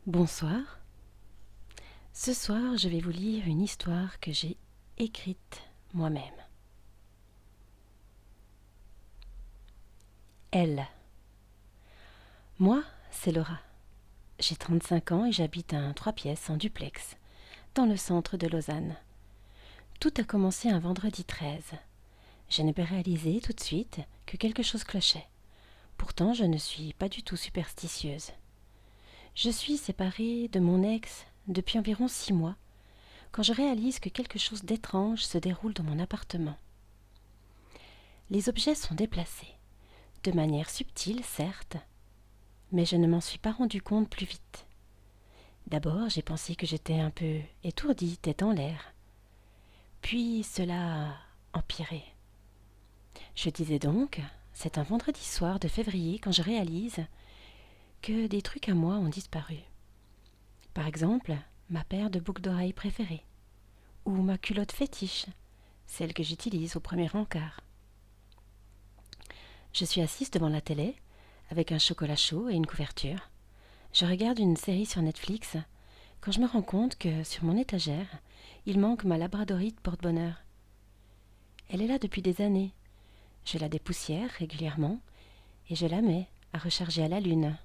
Bonsoir. Ce soir, je vais vous lire une histoire que j'ai écrite moi-même. Elle. Moi, c'est Laura. J'ai 35 ans et j'habite un 3 pièces en duplex, dans le centre de Lausanne. Tout a commencé un vendredi 13. Je n'ai pas réalisé tout de suite que quelque chose clochait. Pourtant, je ne suis pas du tout superstitieuse. Je suis séparée de mon ex depuis environ 6 mois, quand je réalise que quelque chose d'étrange se déroule dans mon appartement. Les objets sont déplacés, de manière subtile certes, mais je ne m'en suis pas rendu compte plus vite. D'abord, j'ai pensé que j'étais un peu étourdie, tête en l'air. Puis cela a empiré. Je disais donc, c'est un vendredi soir de février quand je réalise que des trucs à moi ont disparu. Par exemple, ma paire de boucles d'oreilles préférées, ou ma culotte fétiche, celle que j'utilise au premier encart. Je suis assise devant la télé, avec un chocolat chaud et une couverture. Je regarde une série sur Netflix, quand je me rends compte que, sur mon étagère, il manque ma labradorite porte-bonheur. Elle est là depuis des années. Je la dépoussière régulièrement, et je la mets à recharger à la lune.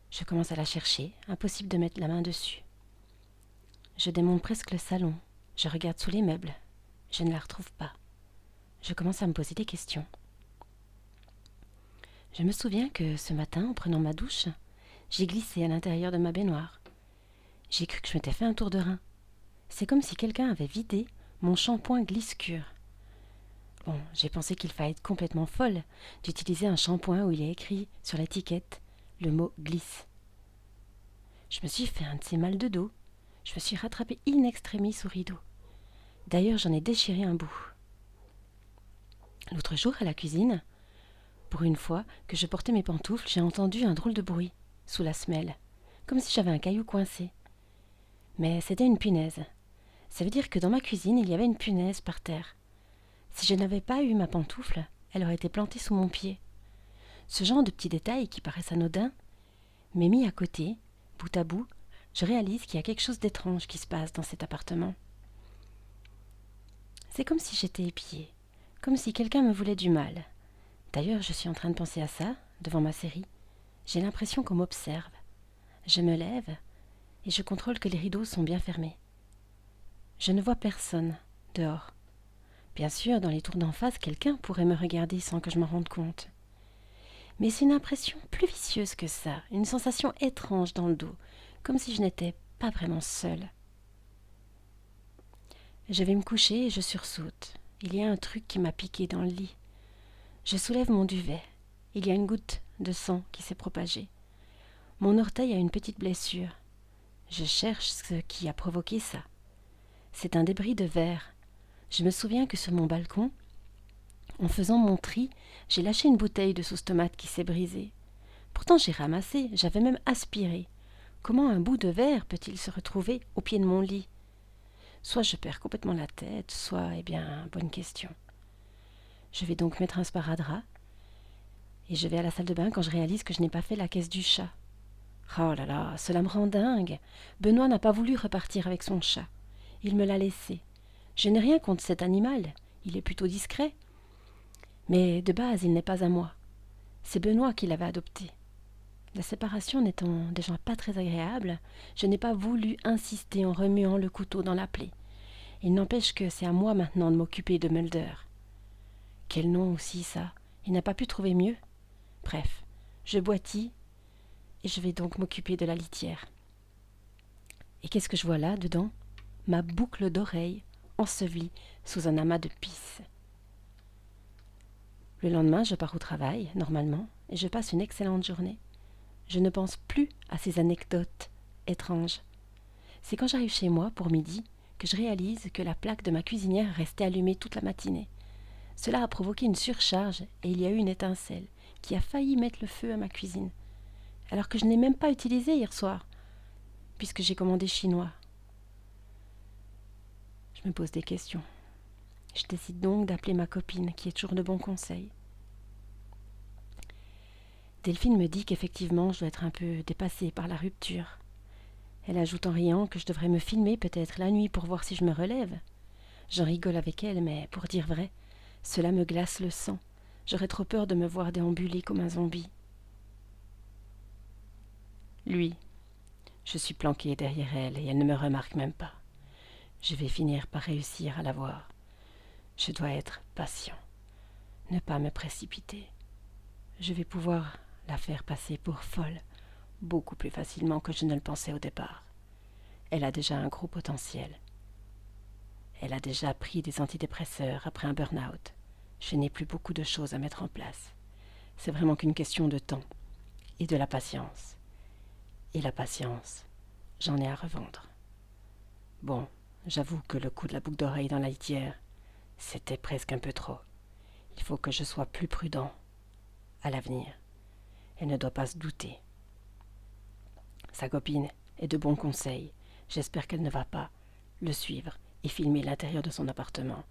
Je commence à la chercher, impossible de mettre la main dessus. Je démonte presque le salon, je regarde sous les meubles. Je ne la retrouve pas. Je commence à me poser des questions. Je me souviens que ce matin, en prenant ma douche, j'ai glissé à l'intérieur de ma baignoire. J'ai cru que je m'étais fait un tour de rein. C'est comme si quelqu'un avait vidé mon shampoing glisse-cure. Bon, j'ai pensé qu'il fallait être complètement folle d'utiliser un shampoing où il est écrit sur l'étiquette le mot glisse. Je me suis fait un de ces mal de dos. Je me suis rattrapée in extremis au rideau. D'ailleurs, j'en ai déchiré un bout. L'autre jour, à la cuisine, pour une fois que je portais mes pantoufles, j'ai entendu un drôle de bruit sous la semelle, comme si j'avais un caillou coincé. Mais c'était une punaise. Ça veut dire que dans ma cuisine, il y avait une punaise par terre. Si je n'avais pas eu ma pantoufle, elle aurait été plantée sous mon pied. Ce genre de petits détails qui paraissent anodins, mais mis à côté, bout à bout, je réalise qu'il y a quelque chose d'étrange qui se passe dans cet appartement. C'est comme si j'étais épiée, comme si quelqu'un me voulait du mal. D'ailleurs, je suis en train de penser à ça, devant ma série. J'ai l'impression qu'on m'observe. Je me lève et je contrôle que les rideaux sont bien fermés. Je ne vois personne dehors. Bien sûr, dans les tours d'en face, quelqu'un pourrait me regarder sans que je m'en rende compte. Mais c'est une impression plus vicieuse que ça, une sensation étrange dans le dos, comme si je n'étais pas vraiment seule. Je vais me coucher et je sursaute. Il y a un truc qui m'a piqué dans le lit. Je soulève mon duvet. Il y a une goutte de sang qui s'est propagée. Mon orteil a une petite blessure. Je cherche ce qui a provoqué ça. C'est un débris de verre. Je me souviens que sur mon balcon, en faisant mon tri, j'ai lâché une bouteille de sauce tomate qui s'est brisée. Pourtant j'ai ramassé, j'avais même aspiré. Comment un bout de verre peut-il se retrouver au pied de mon lit? Soit je perds complètement la tête, soit, bonne question. Je vais donc mettre un sparadrap, et je vais à la salle de bain quand je réalise que je n'ai pas fait la caisse du chat. Oh là là, cela me rend dingue. Benoît n'a pas voulu repartir avec son chat. Il me l'a laissé. Je n'ai rien contre cet animal, il est plutôt discret. Mais de base, il n'est pas à moi. C'est Benoît qui l'avait adopté. La séparation n'étant déjà pas très agréable, je n'ai pas voulu insister en remuant le couteau dans la plaie. Il n'empêche que c'est à moi maintenant de m'occuper de Mulder. Quel nom aussi ça? Il n'a pas pu trouver mieux. Bref, je boitille et je vais donc m'occuper de la litière. Et qu'est-ce que je vois là, dedans? Ma boucle d'oreille ensevelie sous un amas de pisse. Le lendemain, je pars au travail, normalement, et je passe une excellente journée. Je ne pense plus à ces anecdotes étranges. C'est quand j'arrive chez moi, pour midi, que je réalise que la plaque de ma cuisinière restait allumée toute la matinée. Cela a provoqué une surcharge et il y a eu une étincelle qui a failli mettre le feu à ma cuisine, alors que je n'ai même pas utilisé hier soir, puisque j'ai commandé chinois. Je me pose des questions. Je décide donc d'appeler ma copine, qui est toujours de bons conseils. Delphine me dit qu'effectivement je dois être un peu dépassée par la rupture. Elle ajoute en riant que je devrais me filmer peut-être la nuit pour voir si je me relève. J'en rigole avec elle, mais pour dire vrai, cela me glace le sang. J'aurais trop peur de me voir déambuler comme un zombie. Lui, je suis planqué derrière elle et elle ne me remarque même pas. Je vais finir par réussir à la voir. Je dois être patient, ne pas me précipiter. Je vais pouvoir la faire passer pour folle, beaucoup plus facilement que je ne le pensais au départ. Elle a déjà un gros potentiel. Elle a déjà pris des antidépresseurs après un burn-out. Je n'ai plus beaucoup de choses à mettre en place. C'est vraiment qu'une question de temps et de la patience. Et la patience, j'en ai à revendre. Bon, j'avoue que le coup de la boucle d'oreille dans la litière, c'était presque un peu trop. Il faut que je sois plus prudent à l'avenir. Elle ne doit pas se douter. Sa copine est de bons conseils. J'espère qu'elle ne va pas le suivre et filmer l'intérieur de son appartement,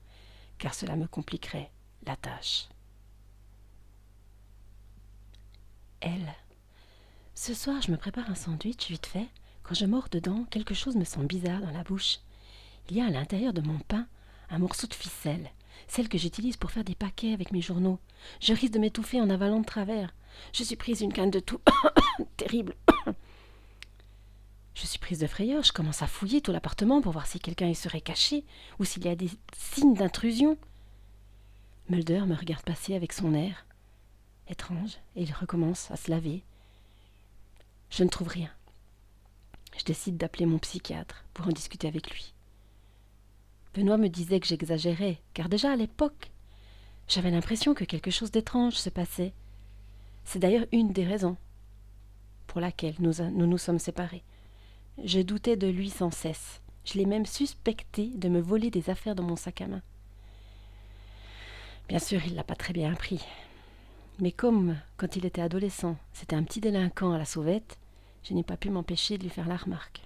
car cela me compliquerait la tâche. Elle. Ce soir, je me prépare un sandwich vite fait. Quand je mords dedans, quelque chose me semble bizarre dans la bouche. Il y a à l'intérieur de mon pain un morceau de ficelle, celle que j'utilise pour faire des paquets avec mes journaux. Je risque de m'étouffer en avalant de travers. Je suis prise d'une quinte de toux. Terrible. Je suis prise de frayeur, je commence à fouiller tout l'appartement pour voir si quelqu'un y serait caché ou s'il y a des signes d'intrusion. Mulder me regarde passer avec son air étrange et il recommence à se laver. Je ne trouve rien. Je décide d'appeler mon psychiatre pour en discuter avec lui. Benoît me disait que j'exagérais, car déjà à l'époque, j'avais l'impression que quelque chose d'étrange se passait. C'est d'ailleurs une des raisons pour laquelle nous nous sommes séparés. Je doutais de lui sans cesse. Je l'ai même suspecté de me voler des affaires dans mon sac à main. Bien sûr, il ne l'a pas très bien appris. Mais comme, quand il était adolescent, c'était un petit délinquant à la sauvette, je n'ai pas pu m'empêcher de lui faire la remarque.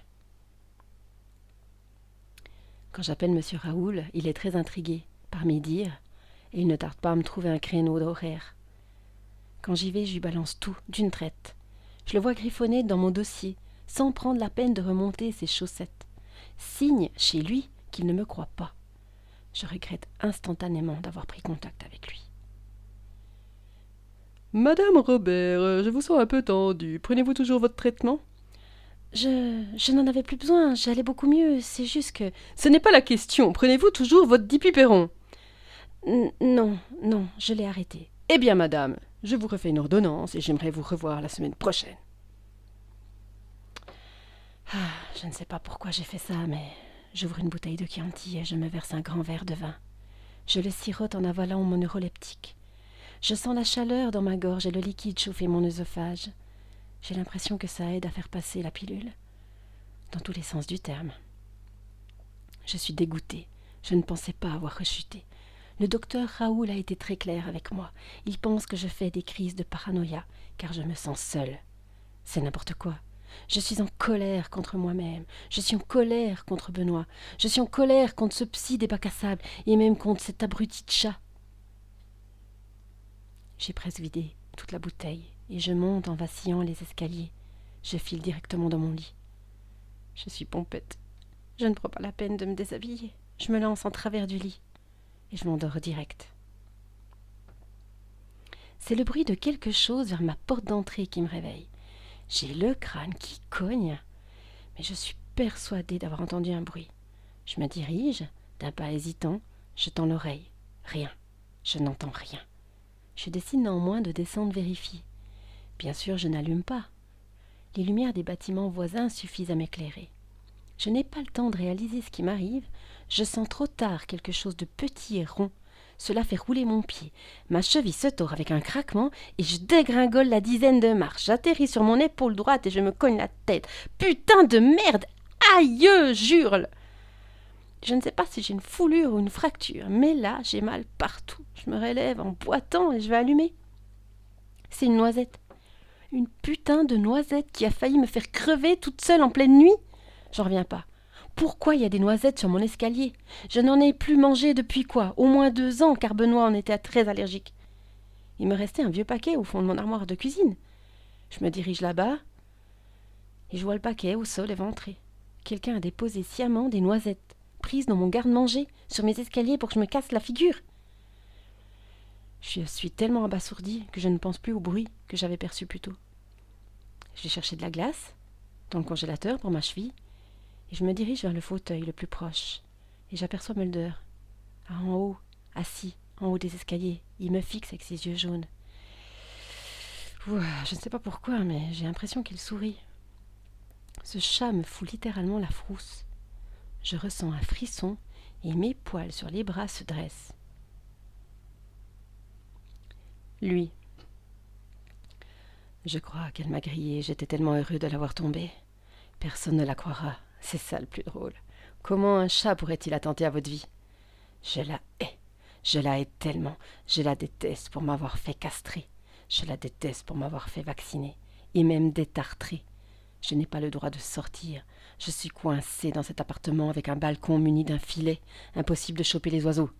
Quand j'appelle M. Raoul, il est très intrigué par mes dires, et il ne tarde pas à me trouver un créneau d'horaire. Quand j'y vais, je lui balance tout, d'une traite. Je le vois griffonner dans mon dossier, sans prendre la peine de remonter ses chaussettes. Signe, chez lui, qu'il ne me croit pas. Je regrette instantanément d'avoir pris contact avec lui. Madame Robert, je vous sens un peu tendue. Prenez-vous toujours votre traitement ? Je n'en avais plus besoin, j'allais beaucoup mieux, c'est juste que... Ce n'est pas la question. Prenez-vous toujours votre dipypéron ? Non, je l'ai arrêté. Eh bien, madame, je vous refais une ordonnance et j'aimerais vous revoir la semaine prochaine. Je ne sais pas pourquoi j'ai fait ça, mais j'ouvre une bouteille de Chianti et je me verse un grand verre de vin. Je le sirote en avalant mon neuroleptique. Je sens la chaleur dans ma gorge et le liquide chauffer mon œsophage. J'ai l'impression que ça aide à faire passer la pilule, dans tous les sens du terme. Je suis dégoûtée. Je ne pensais pas avoir rechuté. Le docteur Raoul a été très clair avec moi. Il pense que je fais des crises de paranoïa, car je me sens seule. C'est n'importe quoi. Je suis en colère contre moi-même. Je suis en colère contre Benoît. Je suis en colère contre ce psy des bacs à sable et même contre cet abruti de chat. J'ai presque vidé toute la bouteille et je monte en vacillant les escaliers. Je file directement dans mon lit. Je suis pompette. Je ne prends pas la peine de me déshabiller. Je me lance en travers du lit et je m'endors direct. C'est le bruit de quelque chose vers ma porte d'entrée qui me réveille. J'ai le crâne qui cogne, mais je suis persuadée d'avoir entendu un bruit. Je me dirige, d'un pas hésitant, je tends l'oreille. Rien. Je n'entends rien. Je décide néanmoins de descendre vérifier. Bien sûr, je n'allume pas. Les lumières des bâtiments voisins suffisent à m'éclairer. Je n'ai pas le temps de réaliser ce qui m'arrive. Je sens trop tard quelque chose de petit et rond. Cela fait rouler mon pied. Ma cheville se tord avec un craquement et je dégringole la dizaine de marches. J'atterris sur mon épaule droite et je me cogne la tête. Putain de merde! Aïe! J'hurle. Je ne sais pas si j'ai une foulure ou une fracture, mais là, j'ai mal partout. Je me relève en boitant et je vais allumer. C'est une noisette. Une putain de noisette qui a failli me faire crever toute seule en pleine nuit. J'en reviens pas. Pourquoi il y a des noisettes sur mon escalier? Je n'en ai plus mangé depuis quoi? Au moins 2 ans, car Benoît en était très allergique. Il me restait un vieux paquet au fond de mon armoire de cuisine. Je me dirige là-bas et je vois le paquet au sol éventré. Quelqu'un a déposé sciemment des noisettes prises dans mon garde-manger sur mes escaliers pour que je me casse la figure. Je suis tellement abasourdie que je ne pense plus au bruit que j'avais perçu plus tôt. Je vais chercher de la glace dans le congélateur pour ma cheville et je me dirige vers le fauteuil le plus proche et j'aperçois Mulder, en haut, assis, en haut des escaliers. Il me fixe avec ses yeux jaunes. Je ne sais pas pourquoi, mais j'ai l'impression qu'il sourit. Ce chat me fout littéralement la frousse. Je ressens un frisson et mes poils sur les bras se dressent. Lui. Je crois qu'elle m'a grillé, j'étais tellement heureux de l'avoir tombée. Personne ne la croira, c'est ça le plus drôle. Comment un chat pourrait-il attenter à votre vie? Je la hais tellement, je la déteste pour m'avoir fait castrer, je la déteste pour m'avoir fait vacciner, et même détartrer. Je n'ai pas le droit de sortir, je suis coincée dans cet appartement avec un balcon muni d'un filet, impossible de choper les oiseaux.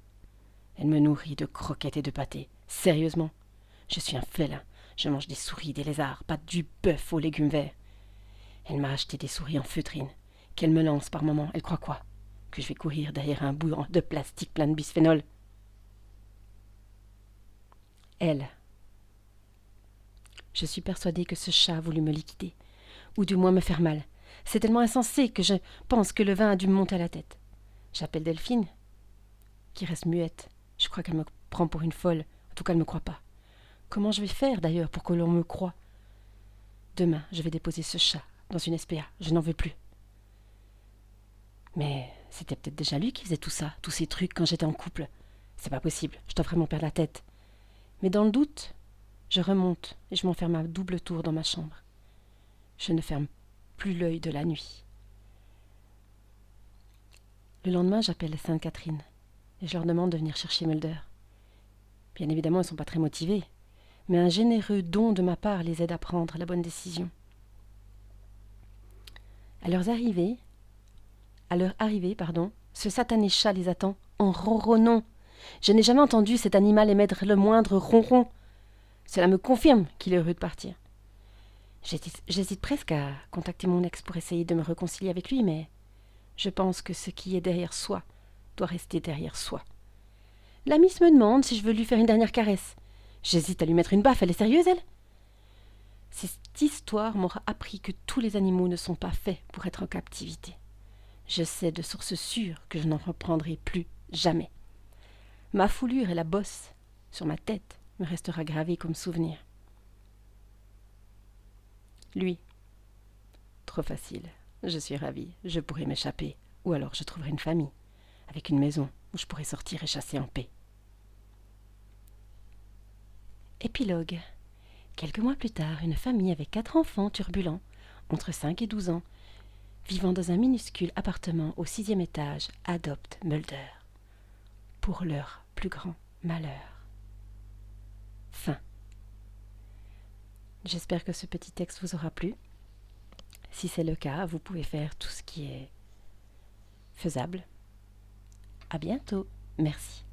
Elle me nourrit de croquettes et de pâtés, sérieusement. Je suis un félin, je mange des souris, des lézards, pas du bœuf aux légumes verts. Elle m'a acheté des souris en feutrine, qu'elle me lance par moments. Elle croit quoi? Que je vais courir derrière un bout de plastique plein de bisphénol? Elle. Je suis persuadée que ce chat a voulu me liquider, ou du moins me faire mal. C'est tellement insensé que je pense que le vin a dû me monter à la tête. J'appelle Delphine, qui reste muette. Je crois qu'elle me prend pour une folle. En tout cas, elle ne me croit pas. Comment je vais faire, d'ailleurs, pour que l'on me croie? Demain, je vais déposer ce chat dans une SPA. Je n'en veux plus. Mais c'était peut-être déjà lui qui faisait tout ça, tous ces trucs quand j'étais en couple. C'est pas possible, je dois vraiment perdre la tête. Mais dans le doute, je remonte et je m'enferme à double tour dans ma chambre. Je ne ferme plus l'œil de la nuit. Le lendemain, j'appelle Sainte-Catherine et je leur demande de venir chercher Mulder. Bien évidemment, ils ne sont pas très motivés, mais un généreux don de ma part les aide à prendre la bonne décision. À leur arrivée, ce satané chat les attend en ronronnant. Je n'ai jamais entendu cet animal émettre le moindre ronron. Cela me confirme qu'il est heureux de partir. J'hésite presque à contacter mon ex pour essayer de me réconcilier avec lui, mais je pense que ce qui est derrière soi doit rester derrière soi. La Miss me demande si je veux lui faire une dernière caresse. J'hésite à lui mettre une baffe, elle est sérieuse, elle? Cette histoire m'aura appris que tous les animaux ne sont pas faits pour être en captivité. Je sais de source sûre que je n'en reprendrai plus jamais. Ma foulure et la bosse sur ma tête me restera gravée comme souvenir. Lui. Trop facile. Je suis ravie. Je pourrai m'échapper. Ou alors je trouverai une famille, avec une maison où je pourrai sortir et chasser en paix. Épilogue. Quelques mois plus tard, une famille avec 4 enfants turbulents, entre 5 et 12 ans, vivant dans un minuscule appartement au 6e étage, adopte Mulder. Pour leur plus grand malheur. Fin. J'espère que ce petit texte vous aura plu. Si c'est le cas, vous pouvez faire tout ce qui est faisable. À bientôt. Merci.